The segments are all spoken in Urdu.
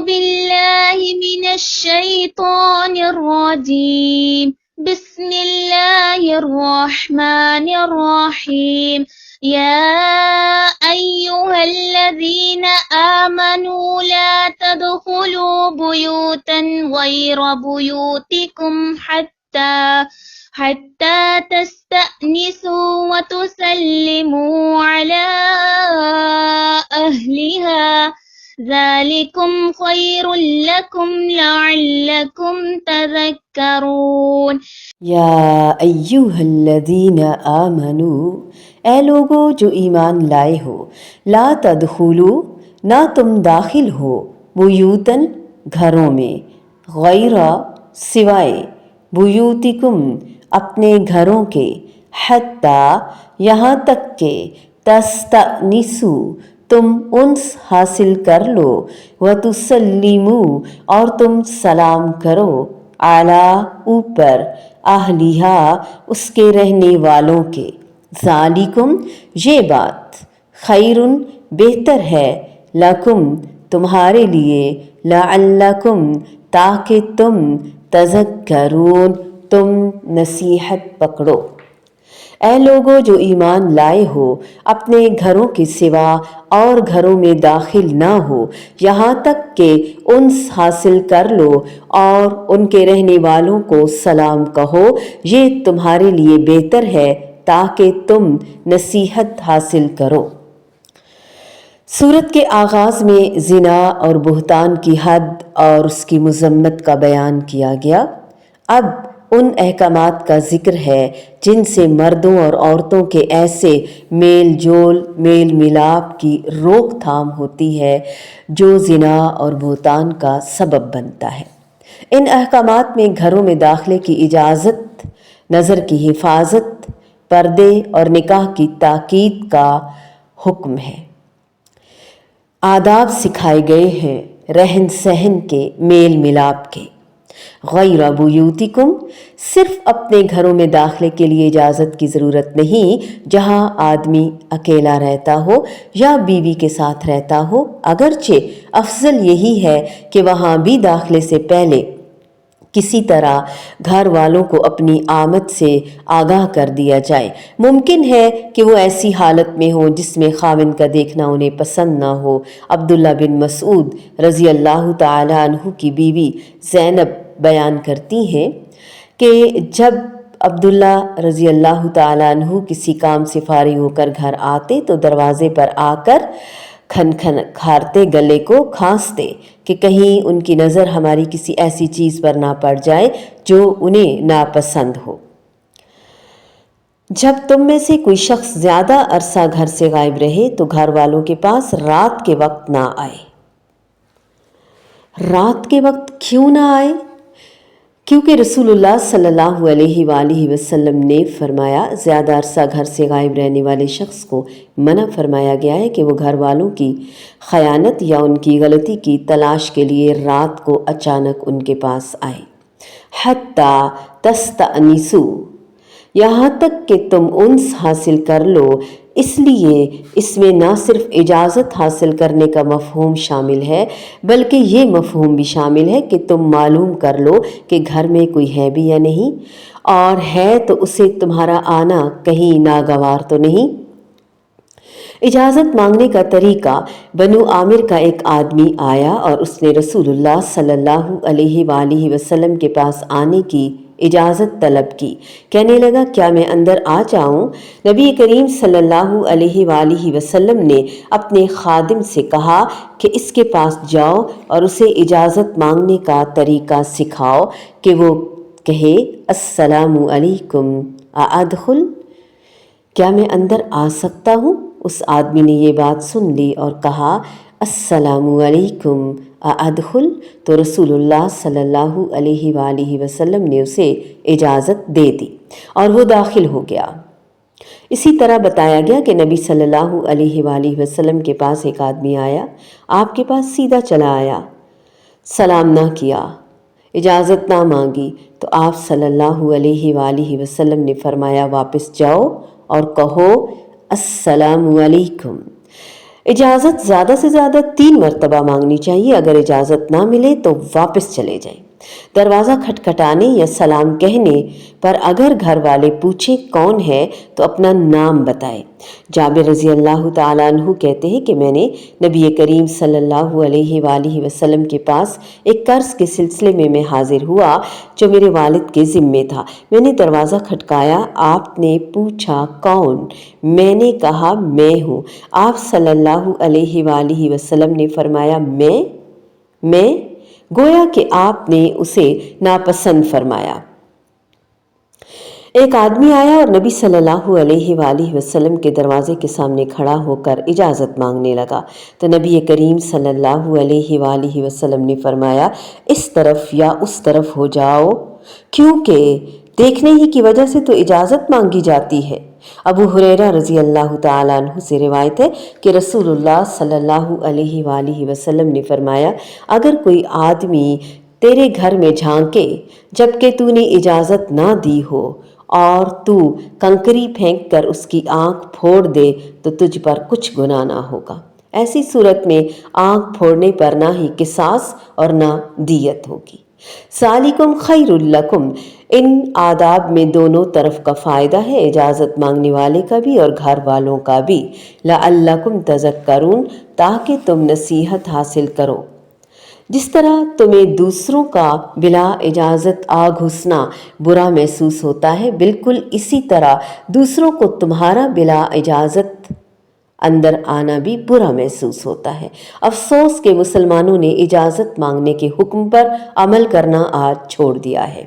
بالله من الشيطان الرجيم. بسم الله الرحمن الرحيم. يا أيها الذين آمنوا لا تدخلوا بيوتا غير بيوتكم حتى تستأنسوا وتسلموا على أهلها ذلكم خير لكم لعلكم تذكرون. یا ایہا الذین آمنو، اے لوگو جو ایمان لائے ہو، لا تدخلو، نہ تم داخل ہو، بیوتن گھروں میں، غیر سوائے، بیوتکم اپنے گھروں کے، حتی یہاں تک کہ تستأنسو تم انس حاصل کر لو، وتسلموا اور تم سلام کرو، اعلیٰ اوپر، اہلیہا اس کے رہنے والوں کے، ذالکم یہ بات، خیرن بہتر ہے، لکم تمہارے لیے، لعلکم تاکہ تم، تذکرون تم نصیحت پکڑو۔ اے لوگو جو ایمان لائے ہو، اپنے گھروں کے سوا اور گھروں میں داخل نہ ہو یہاں تک کہ انس حاصل کر لو اور ان کے رہنے والوں کو سلام کہو، یہ تمہارے لیے بہتر ہے تاکہ تم نصیحت حاصل کرو۔ سورت کے آغاز میں زنا اور بہتان کی حد اور اس کی مذمت کا بیان کیا گیا۔ اب ان احکامات کا ذکر ہے جن سے مردوں اور عورتوں کے ایسے میل جول میل ملاپ کی روک تھام ہوتی ہے جو زنا اور بہتان کا سبب بنتا ہے۔ ان احکامات میں گھروں میں داخلے کی اجازت، نظر کی حفاظت، پردے اور نکاح کی تاکید کا حکم ہے۔ آداب سکھائے گئے ہیں رہن سہن کے، میل ملاپ کے۔ غیر بیوتکم، صرف اپنے گھروں میں داخلے کے لیے اجازت کی ضرورت نہیں جہاں آدمی اکیلا رہتا ہو یا بیوی کے ساتھ رہتا ہو، اگرچہ افضل یہی ہے کہ وہاں بھی داخلے سے پہلے کسی طرح گھر والوں کو اپنی آمد سے آگاہ کر دیا جائے۔ ممکن ہے کہ وہ ایسی حالت میں ہوں جس میں خاوند کا دیکھنا انہیں پسند نہ ہو۔ عبداللہ بن مسعود رضی اللہ تعالی عنہ کی بیوی زینب بیان کرتی ہیں کہ جب عبداللہ رضی اللہ تعالی عنہ کسی کام سے فارغ ہو کر گھر آتے تو دروازے پر آ کر کھنکھارتے، گلے کو کھانستے کہ کہیں ان کی نظر ہماری کسی ایسی چیز پر نہ پڑ جائے جو انہیں ناپسند ہو۔ جب تم میں سے کوئی شخص زیادہ عرصہ گھر سے غائب رہے تو گھر والوں کے پاس رات کے وقت نہ آئے۔ رات کے وقت کیوں نہ آئے؟ کیونکہ رسول اللہ صلی اللہ علیہ وآلہ وسلم نے فرمایا، زیادہ عرصہ گھر سے غائب رہنے والے شخص کو منع فرمایا گیا ہے کہ وہ گھر والوں کی خیانت یا ان کی غلطی کی تلاش کے لیے رات کو اچانک ان کے پاس آئے۔ حتی تستأنسوا، یہاں تک کہ تم انس حاصل کر لو، اس لیے اس میں نہ صرف اجازت حاصل کرنے کا مفہوم شامل ہے بلکہ یہ مفہوم بھی شامل ہے کہ تم معلوم کر لو کہ گھر میں کوئی ہے بھی یا نہیں، اور ہے تو اسے تمہارا آنا کہیں ناگوار تو نہیں۔ اجازت مانگنے کا طریقہ، بنو عامر کا ایک آدمی آیا اور اس نے رسول اللہ صلی اللہ علیہ وآلہ وسلم کے پاس آنے کی اجازت طلب کی، کہنے لگا کیا میں اندر آ جاؤں؟ نبی کریم صلی اللہ علیہ وآلہ وسلم نے اپنے خادم سے کہا کہ اس کے پاس جاؤ اور اسے اجازت مانگنے کا طریقہ سکھاؤ کہ وہ کہے السلام علیکم ادخل، کیا میں اندر آ سکتا ہوں؟ اس آدمی نے یہ بات سن لی اور کہا السلام علیکم ادخل، تو رسول اللہ صلی اللہ علیہ وآلہ وسلم نے اسے اجازت دے دی اور وہ داخل ہو گیا۔ اسی طرح بتایا گیا کہ نبی صلی اللہ علیہ وآلہ وسلم کے پاس ایک آدمی آیا، آپ کے پاس سیدھا چلا آیا، سلام نہ کیا، اجازت نہ مانگی، تو آپ صلی اللہ علیہ وآلہ وسلم نے فرمایا واپس جاؤ اور کہو السلام علیکم۔ اجازت زیادہ سے زیادہ 3 مرتبہ مانگنی چاہیے، اگر اجازت نہ ملے تو واپس چلے جائیں۔ دروازہ کھٹکھٹانے یا سلام کہنے پر اگر گھر والے پوچھیں کون ہے تو اپنا نام بتائیں۔ جابر رضی اللہ تعالیٰ عنہ کہتے ہیں کہ میں نے نبی کریم صلی اللہ علیہ وآلہ وسلم کے پاس ایک قرض کے سلسلے میں حاضر ہوا جو میرے والد کے ذمے تھا۔ میں نے دروازہ کھٹکایا، آپ نے پوچھا کون؟ میں نے کہا میں ہوں۔ آپ صلی اللہ علیہ وآلہ وسلم نے فرمایا میں گویا کہ آپ نے اسے ناپسند فرمایا۔ ایک آدمی آیا اور نبی صلی اللہ علیہ وآلہ وسلم کے دروازے کے سامنے کھڑا ہو کر اجازت مانگنے لگا تو نبی کریم صلی اللہ علیہ وآلہ وسلم نے فرمایا اس طرف یا اس طرف ہو جاؤ، کیونکہ دیکھنے ہی کی وجہ سے تو اجازت مانگی جاتی ہے۔ ابو ہریرہ رضی اللہ تعالیٰ عنہ سے روایت ہے کہ رسول اللہ صلی اللہ علیہ وآلہ وسلم نے فرمایا اگر کوئی آدمی تیرے گھر میں جھانکے جبکہ تو نے اجازت نہ دی ہو اور تو کنکری پھینک کر اس کی آنکھ پھوڑ دے تو تجھ پر کچھ گناہ نہ ہوگا۔ ایسی صورت میں آنکھ پھوڑنے پر نہ ہی قصاص اور نہ دیت ہوگی۔ ذالکم خیر لکم، ان آداب میں دونوں طرف کا فائدہ ہے، اجازت مانگنے والے کا بھی اور گھر والوں کا بھی، لعلکم تذکرون، تاکہ تم نصیحت حاصل کرو۔ جس طرح تمہیں دوسروں کا بلا اجازت آ گھسنا برا محسوس ہوتا ہے، بالکل اسی طرح دوسروں کو تمہارا بلا اجازت اندر آنا بھی برا محسوس ہوتا ہے۔ افسوس کہ مسلمانوں نے اجازت مانگنے کے حکم پر عمل کرنا آج چھوڑ دیا ہے۔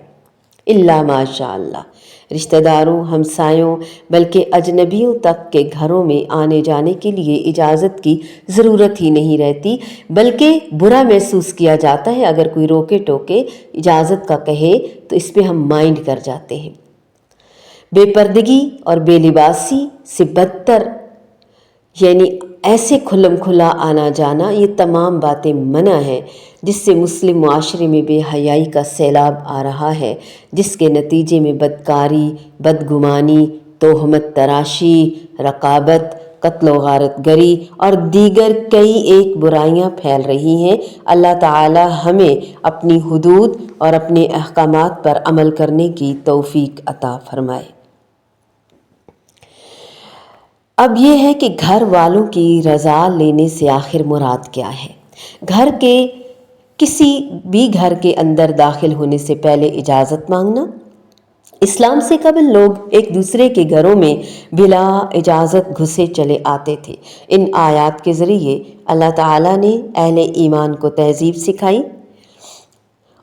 الا ماشاء اللہ، رشتہ داروں، ہمسایوں بلکہ اجنبیوں تک کے گھروں میں آنے جانے کے لیے اجازت کی ضرورت ہی نہیں رہتی، بلکہ برا محسوس کیا جاتا ہے۔ اگر کوئی روکے ٹوکے اجازت کا کہے تو اس پہ ہم مائنڈ کر جاتے ہیں۔ بے پردگی اور بے لباسی سے بدتر، یعنی ایسے کھلم کھلا آنا جانا، یہ تمام باتیں منع ہیں، جس سے مسلم معاشرے میں بے حیائی کا سیلاب آ رہا ہے، جس کے نتیجے میں بدکاری، بدگمانی، تہمت تراشی، رقابت، قتل و غارت گری اور دیگر کئی ایک برائیاں پھیل رہی ہیں۔ اللہ تعالی ہمیں اپنی حدود اور اپنے احکامات پر عمل کرنے کی توفیق عطا فرمائے۔ اب یہ ہے کہ گھر والوں کی رضا لینے سے آخر مراد کیا ہے؟ گھر کے کسی بھی گھر کے اندر داخل ہونے سے پہلے اجازت مانگنا۔ اسلام سے قبل لوگ ایک دوسرے کے گھروں میں بلا اجازت گھسے چلے آتے تھے۔ ان آیات کے ذریعے اللہ تعالیٰ نے اہل ایمان کو تہذیب سکھائی،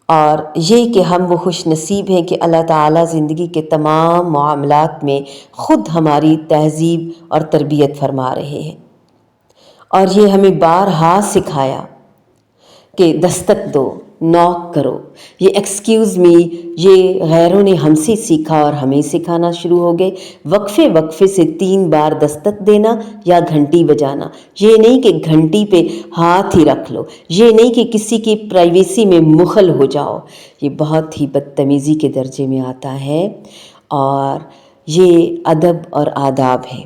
اور یہ کہ ہم وہ خوش نصیب ہیں کہ اللہ تعالیٰ زندگی کے تمام معاملات میں خود ہماری تہذیب اور تربیت فرما رہے ہیں۔ اور یہ ہمیں بارہا سکھایا کہ دستک دو، نوک کرو، یہ ایکسکیوز می، یہ غیروں نے ہم سے سیکھا اور ہمیں سکھانا شروع ہو گئے۔ وقفے سے 3 بار دستک دینا یا گھنٹی بجانا، یہ نہیں کہ گھنٹی پہ ہاتھ ہی رکھ لو، یہ نہیں کہ کسی کی پرائیویسی میں مخل ہو جاؤ، یہ بہت ہی بدتمیزی کے درجے میں آتا ہے، اور یہ ادب اور آداب ہے۔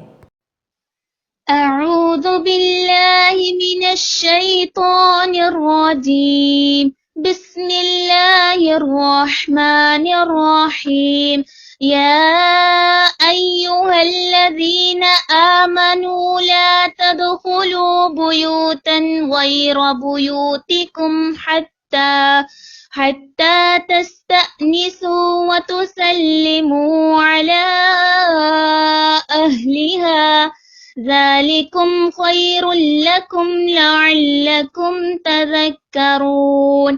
أعوذ بالله من الشيطان الرجيم بسم الله الرحمن الرحيم يا أيها الذين آمنوا لا تدخلوا بيوتا غير بيوتكم حتى تستأنسوا وتسلموا على أهلها ذلكم خير لكم لعلكم تذكرون۔